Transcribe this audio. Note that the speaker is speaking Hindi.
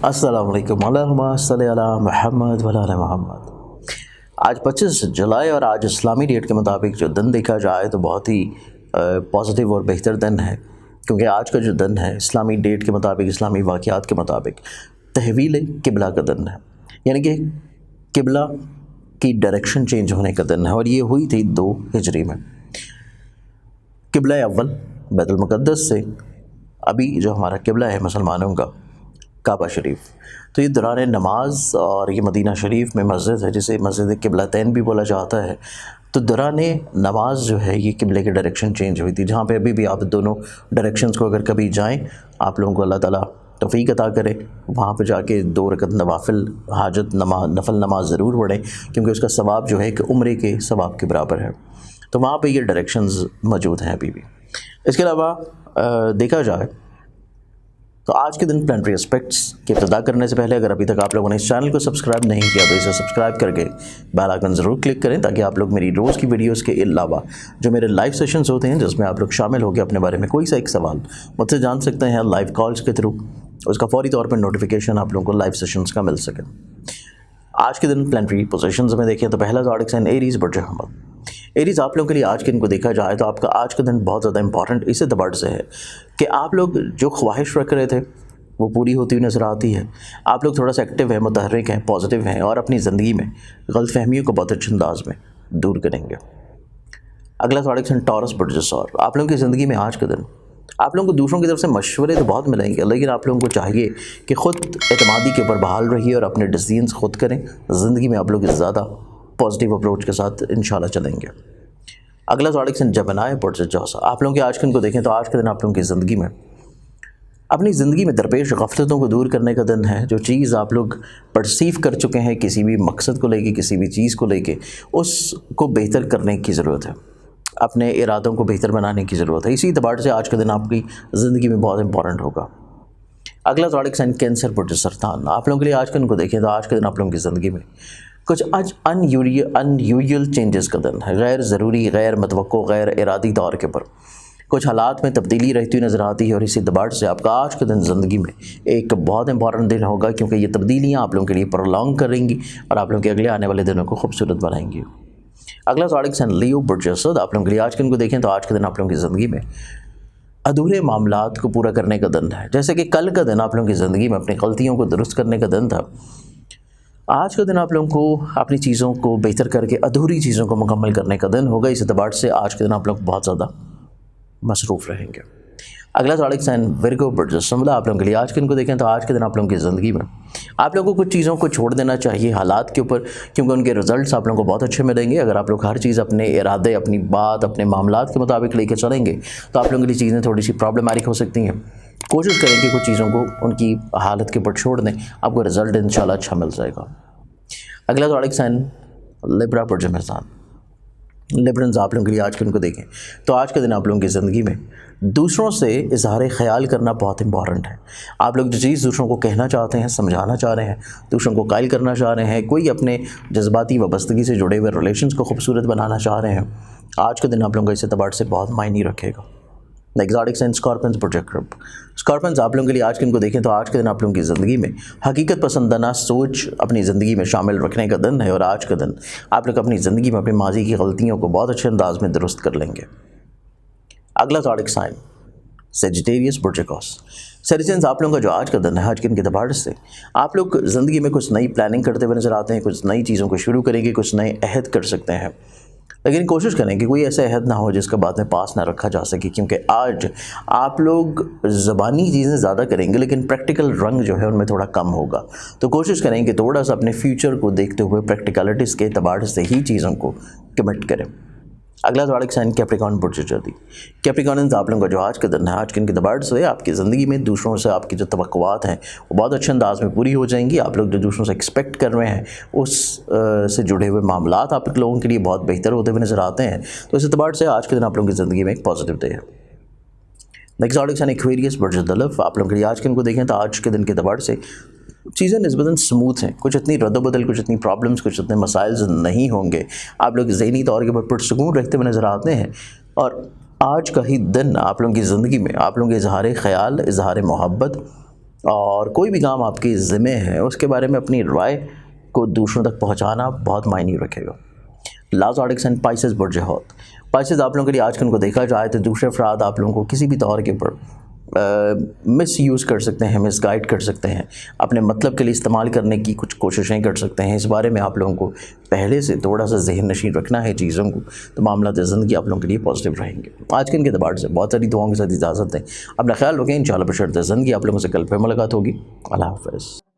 अस्सलाम वालेकुम अल्लाहुम्मा सल्लि अला मुहम्मद व अला मुहम्मद। आज 25 जुलाई और आज इस्लामी डेट के मुताबिक जो दिन देखा जाए तो बहुत ही पॉजिटिव और बेहतर दिन है, क्योंकि आज का जो दिन है इस्लामी डेट के मुताबिक, इस्लामी वाक़यात के मुताबिक तहवील किबला का दिन है, यानी कि किबला की डायरेक्शन चेंज होने का दिन है। और ये हुई थी 2 हिजरी में। किबला अव्वल बैतुल मुक़द्दस से अभी जो हमारा किबला है मुसलमानों का काबा शरीफ, तो ये दौरान नमाज और ये मदीना शरीफ में मस्जिद है जिसे मस्जिद किबलतैन भी बोला जाता है। तो दौरान नमाज जो है ये किबले की डायरेक्शन चेंज हुई थी, जहाँ पे अभी भी आप दोनों डायरेक्शंस को अगर कभी जाएं, आप लोगों को अल्लाह ताला तौफीक अता करे, वहाँ पे जाके 2 रकत नवाफिल हाजत नफल नमाज ज़रूर पढ़ें, क्योंकि उसका सवाब जो है कि उम्रे के सवाब के बराबर है। तो वहाँ पे ये डायरेक्शंस मौजूद हैं अभी भी। इसके अलावा देखा जाए तो आज के दिन प्लानिटरी एस्पेक्ट्स की इब्तिदा करने से पहले अगर अभी तक आप लोगों ने इस चैनल को सब्सक्राइब नहीं किया तो इसे सब्सक्राइब करके बेल आइकन ज़रूर क्लिक करें, ताकि आप लोग मेरी रोज़ की वीडियोस के अलावा जो मेरे लाइव सेशंस होते हैं जिसमें आप लोग शामिल होकर अपने बारे में कोई सा एक सवाल मुझसे जान सकते हैं लाइव कॉल्स के थ्रू, उसका फौरी तौर पर नोटिफिकेशन आप लोगों को लाइव सेशंस का मिल सके। आज के दिन प्लानिटरी पोजीशंस में देखें तो पहला ज़ोडिक साइन एरीज़ बुर्ज हमल। एरीज़ आप लोगों के लिए आज के दिन को देखा जाए तो आपका आज का दिन बहुत ज़्यादा इंपॉर्टेंट इस एतबार से है कि आप लोग जो ख्वाहिश रख रहे थे वो पूरी होती हुई नज़र आती है। आप लोग थोड़ा सा एक्टिव हैं, मुतहर्रिक हैं, पॉजिटिव हैं और अपनी ज़िंदगी में गलतफहमियों को बहुत अच्छे अंदाज में दूर करेंगे। अगला ज़ोडिक साइन टॉरस बुर्ज सौर। आप लोगों की ज़िंदगी में आज का दिन आप लोगों को दूसरों की तरफ से मशवरे तो बहुत मिलेंगे, लेकिन आप लोगों को चाहिए कि ख़ुद एतमादी के ऊपर बहाल रहिए और अपने डिसीजंस खुद करें। ज़िंदगी में आप लोग ज़्यादा पॉजिटिव अप्रोच के साथ इंशाल्लाह चलेंगे। अगला ज़ोडिक साइन जमनाय बुर्ज जौसा। आप लोगों के आज के दिन को देखें तो आज के दिन आप लोगों की ज़िंदगी में अपनी ज़िंदगी में दरपेश गफलतों को दूर करने का दिन है। जो चीज़ आप लोग परसीव कर चुके हैं किसी भी मकसद को लेके, किसी भी चीज़ को लेके, उसको बेहतर करने की ज़रूरत है, अपने इरादों को बेहतर बनाने की ज़रूरत है। इसी एतबार से आज का दिन आपकी ज़िंदगी में बहुत इंपॉर्टेंट होगा। अगला ज़ोडिक साइन कैंसर बुर्ज सरतान। आप लोगों के लिए आज के दिन को देखें तो आज के दिन आप लोगों की ज़िंदगी में कुछ आज अनयूजुअल चेंजेस का दिन है। गैर ज़रूरी, गैर मतवक्को, गैर इरादी तौर के ऊपर कुछ हालात में तब्दीली रहती हुई नज़र आती है, और इसी एतबार से आपका आज का दिन ज़िंदगी में एक बहुत इंपॉर्टेंट दिन होगा, क्योंकि ये तब्दीलियाँ आप लोगों के लिए प्रोलॉन्ग करेंगी और आप लोगों के अगले आने वाले दिनों को खूबसूरत बनाएंगी। अगला ज़ोडिक साइन लियो बुर्ज असद। आप लोगों के लिए आज के दिन को देखें तो आज के दिन आप लोगों की ज़िंदगी में अधूरे मामलात को पूरा करने का दिन है। जैसे कि कल का दिन आप लोगों की ज़िंदगी में अपनी गलतियों को दुरुस्त करने का दिन था, आज का दिन आप लोगों को अपनी चीज़ों को बेहतर करके अधूरी चीज़ों को मुकम्मल करने का दिन होगा। इस एतबार से आज के दिन आप लोग बहुत ज़्यादा मसरूफ़ रहेंगे। अगला ज़ोडिक साइन विर्गो बुर्ज शिमला। आप लोगों के लिए आज के दिन को देखें तो आज के दिन आप लोगों की ज़िंदगी में आप लोगों को कुछ चीज़ों को छोड़ देना चाहिए हालात के ऊपर, क्योंकि उनके रिजल्ट्स आप लोगों को बहुत अच्छे मिलेंगे। अगर आप लोग हर चीज़ अपने इरादे, अपनी बात, अपने मामलात के मुताबिक लेकर चलेंगे तो आप लोगों के लिए चीज़ें थोड़ी सी प्रॉब्लमैटिक हो सकती हैं। कोशिश करें कि कुछ चीज़ों को उनकी हालत के ऊपर छोड़ दें, आपको रिज़ल्ट इंशाल्लाह अच्छा मिल जाएगा। अगला ज़ोडिक साइन लिब्रा बुर्ज मेज़ान। लिब्रन्स आप लोगों के लिए आज के दिन को देखें तो आज के दिन आप लोगों की ज़िंदगी में दूसरों से इजहार ख्याल करना बहुत इंपॉर्टेंट है। आप लोग जो चीज़ दूसरों को कहना चाहते हैं, समझाना चाह रहे हैं, दूसरों को कायल करना चाह रहे हैं, कोई अपने जज्बाती वाबस्तगी से जुड़े हुए रिलेशंस को खूबसूरत बनाना चाह रहे हैं, आज के दिन आप लोगों को इस एतबार से बहुत मायने रखेगा। ज़ोडिक साइन स्कॉर्पियंस बुर्ज अक़रब। स्कॉर्पियंस आप लोगों के लिए आज के दिन को देखें तो आज के दिन आप लोगों की ज़िंदगी में हकीकत पसंदाना सोच अपनी ज़िंदगी में शामिल रखने का दिन है, और आज का दिन आप लोग अपनी ज़िंदगी में अपनी माजी की गलतियों को बहुत अच्छे अंदाज में दुरुस्त कर लेंगे। अगला ज़ोडिक साइन सेजिटेरियस बुर्ज कौस। सेजिटेरियंस आप लोगों का जो आज का दिन है, आज के दिन के एतबार से आप लोग ज़िंदगी में कुछ नई प्लानिंग करते हुए नज़र आते हैं, कुछ नई चीज़ों को शुरू करेंगे, कुछ नए अहद कर सकते हैं, लेकिन कोशिश करें कि कोई ऐसा अहद ना हो जिसका बाद में पास ना रखा जा सके, क्योंकि आज आप लोग ज़बानी चीज़ें ज़्यादा करेंगे लेकिन प्रैक्टिकल रंग जो है उनमें थोड़ा कम होगा। तो कोशिश करें कि थोड़ा सा अपने फ्यूचर को देखते हुए प्रैक्टिकलिटीज़ के एतबार से ही चीज़ों को कमिट करें। अगला ज़ोडिक साइन कैप्रिकॉर्न बुर्ज जदी। कैप्रिकॉर्नियंस आप लोगों का जो आज का दिन है, आज के दिन के एतबार से आपकी ज़िंदगी में दूसरों से आपकी जो तवक्कुआत हैं वो बहुत अच्छे अंदाज में पूरी हो जाएंगी। आप लोग जो दूसरों से एक्सपेक्ट कर रहे हैं उस से जुड़े हुए मामलात आप लोगों के लिए बहुत बेहतर होते हुए नज़र आते हैं। तो इस एतबार से आज के दिन आप लोगों की ज़िंदगी में एक पॉजिटिव डे है। नेक्स्ट ज़ोडिक साइन एक्वेरियस बुर्ज दलफ। आप लोगों के लिए आज के दिन को देखें तो आज के दिन के एतबार से चीज़ें निस्बतन स्मूथ हैं, कुछ इतनी रद्दबदल, कुछ इतनी प्रॉब्लम्स, कुछ इतने मसाइल नहीं होंगे। आप लोग ज़हनी तौर के ऊपर पुरसुकून रहते हुए नज़र आते हैं, और आज का ही दिन आप लोगों की ज़िंदगी में आप लोगों के इजहार ख्याल, इजहार मोहब्बत और कोई भी काम आपके ज़िम्मे है उसके बारे में अपनी राय को दूसरों तक पहुंचाना बहुत मायने रखेगा। लास्ट ऑडिक्स एंड पाइसेस बुर्ज हौत। पाइसेस आप लोगों के लिए आजकल को देखा जाए तो दूसरे अफराद आप लोगों को किसी भी तौर के ऊपर मिस यूज़ कर सकते हैं, मिस गाइड कर सकते हैं, अपने मतलब के लिए इस्तेमाल करने की कुछ कोशिशें कर सकते हैं। इस बारे में आप लोगों को पहले से थोड़ा सा जहन नशीन रखना है चीज़ों को, तो मामला ज़िंदगी आप लोगों के लिए पॉजिटिव रहेंगे। आज के इनके दबाव से बहुत सारी दुआओं के साथ इजाज़त दें। अपना ख्याल रखें। इंशाअल्लाह बशर्ते ज़िंदगी आप लोगों से कल फिर मुलाकात होगी। अल्लाह हाफ़िज़।